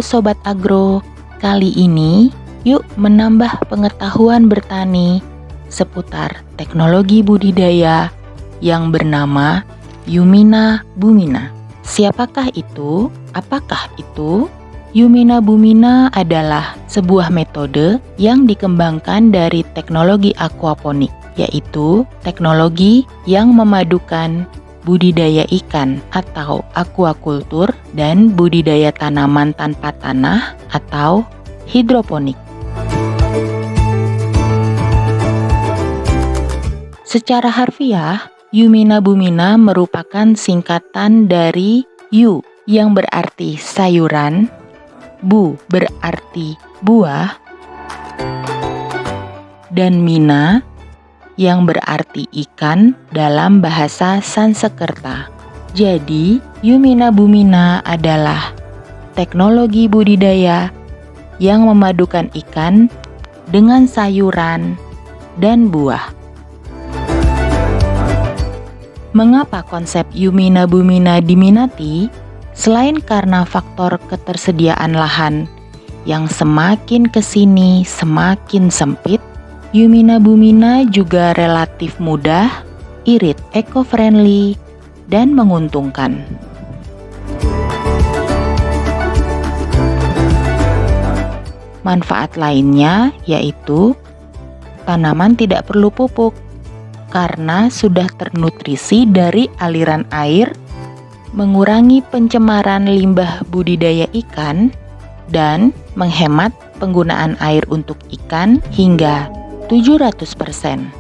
Sobat Agro, kali ini yuk menambah pengetahuan bertani seputar teknologi budidaya yang bernama Yumina Bumina. Siapakah itu? Apakah itu? Yumina Bumina adalah sebuah metode yang dikembangkan dari teknologi aquaponik, yaitu teknologi yang memadukan budidaya ikan atau aquaculture dan budidaya tanaman tanpa tanah atau hidroponik. Secara harfiah, Yumina Bumina merupakan singkatan dari Yu yang berarti sayuran, Bu berarti buah, dan Mina yang berarti ikan dalam bahasa Sanskerta. Jadi, Yumina Bumina adalah teknologi budidaya yang memadukan ikan dengan sayuran dan buah. Mengapa konsep Yumina Bumina diminati? Selain karena faktor ketersediaan lahan yang semakin kesini semakin sempit, Yumina Bumina juga relatif mudah, irit, eco-friendly, dan menguntungkan. Manfaat lainnya yaitu tanaman tidak perlu pupuk karena sudah ternutrisi dari aliran air, mengurangi pencemaran limbah budidaya ikan, dan menghemat penggunaan air untuk ikan hingga 700%.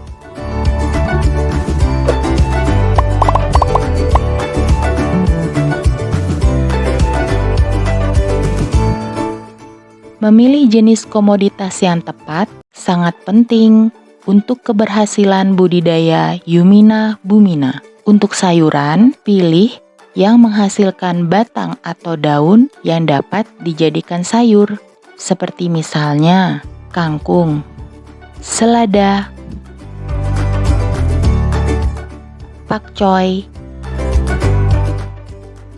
Memilih jenis komoditas yang tepat sangat penting untuk keberhasilan budidaya Yumina Bumina. Untuk sayuran, pilih yang menghasilkan batang atau daun yang dapat dijadikan sayur, seperti misalnya kangkung, selada, pakcoy,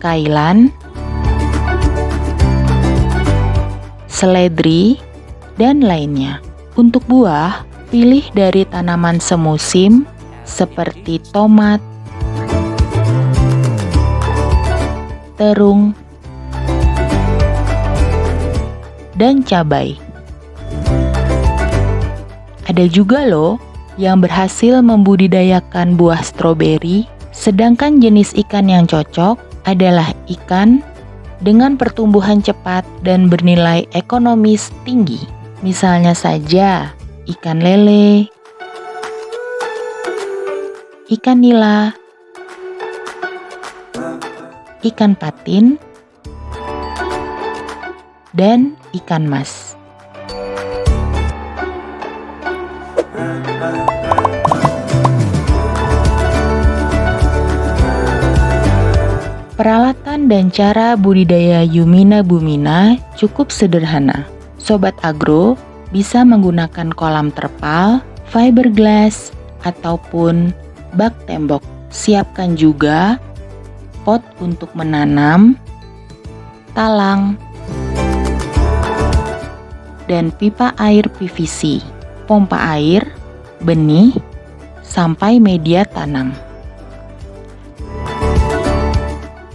kailan, seledri, dan lainnya. Untuk buah, pilih dari tanaman semusim seperti tomat, terung, dan cabai. Ada juga loh yang berhasil membudidayakan buah stroberi, sedangkan jenis ikan yang cocok adalah ikan dengan pertumbuhan cepat dan bernilai ekonomis tinggi. Misalnya saja ikan lele, ikan nila, ikan patin, dan ikan mas. Peralatan dan cara budidaya Yumina Bumina cukup sederhana. Sobat Agro bisa menggunakan kolam terpal, fiberglass, ataupun bak tembok. Siapkan juga pot untuk menanam, talang, dan pipa air PVC, pompa air, benih, sampai media tanam.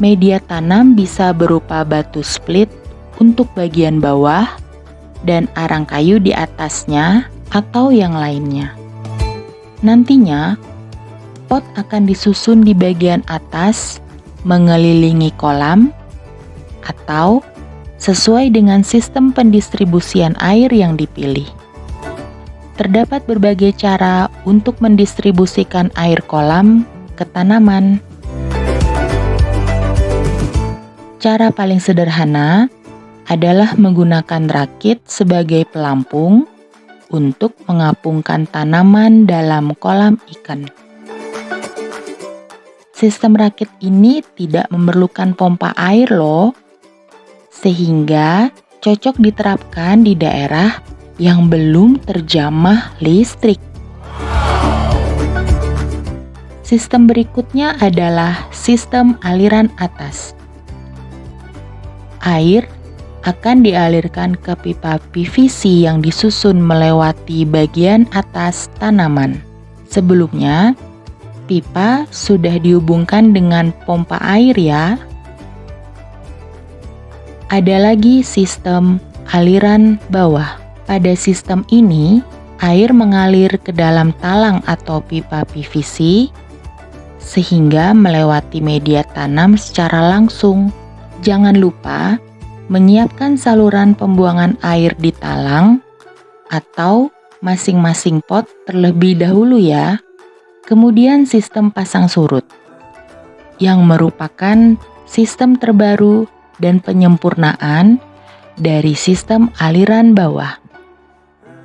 Media tanam bisa berupa batu split untuk bagian bawah dan arang kayu di atasnya atau yang lainnya. Nantinya, pot akan disusun di bagian atas mengelilingi kolam atau sesuai dengan sistem pendistribusian air yang dipilih. Terdapat berbagai cara untuk mendistribusikan air kolam ke tanaman. Cara paling sederhana adalah menggunakan rakit sebagai pelampung untuk mengapungkan tanaman dalam kolam ikan. Sistem rakit ini tidak memerlukan pompa air loh, sehingga cocok diterapkan di daerah yang belum terjamah listrik. Sistem berikutnya adalah sistem aliran atas. Air akan dialirkan ke pipa PVC yang disusun melewati bagian atas tanaman. Sebelumnya, pipa sudah dihubungkan dengan pompa air ya. Ada lagi sistem aliran bawah. Pada sistem ini, air mengalir ke dalam talang atau pipa PVC sehingga melewati media tanam secara langsung. Jangan lupa menyiapkan saluran pembuangan air di talang atau masing-masing pot terlebih dahulu ya. Kemudian sistem pasang surut yang merupakan sistem terbaru dan penyempurnaan dari sistem aliran bawah.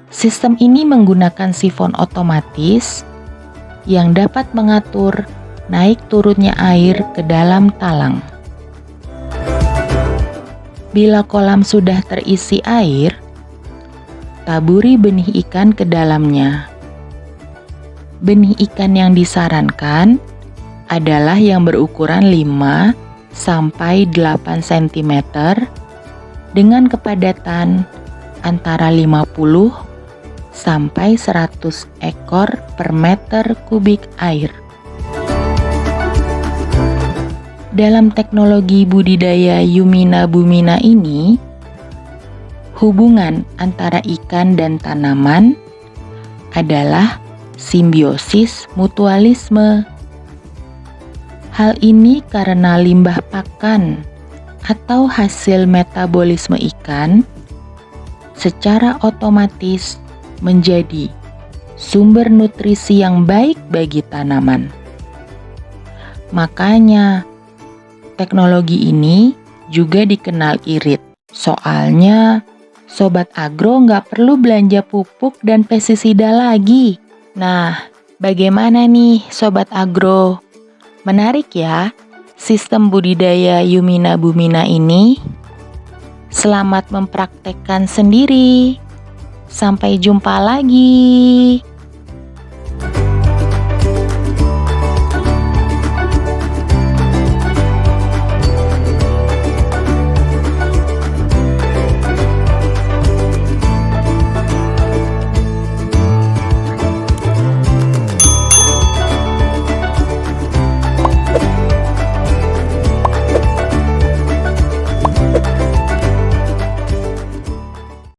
Sistem ini menggunakan sifon otomatis yang dapat mengatur naik turunnya air ke dalam talang. Bila kolam sudah terisi air, taburi benih ikan ke dalamnya. Benih ikan yang disarankan adalah yang berukuran 5 sampai 8 cm dengan kepadatan antara 50 sampai 100 ekor per meter kubik air. Dalam teknologi budidaya Yumina Bumina ini, hubungan antara ikan dan tanaman adalah simbiosis mutualisme. Hal ini karena limbah pakan atau hasil metabolisme ikan secara otomatis menjadi sumber nutrisi yang baik bagi tanaman. Makanya, teknologi ini juga dikenal irit. Soalnya, Sobat Agro nggak perlu belanja pupuk dan pestisida lagi. Nah, bagaimana nih Sobat Agro? Menarik ya, sistem budidaya Yumina Bumina ini. Selamat mempraktekkan sendiri. Sampai jumpa lagi.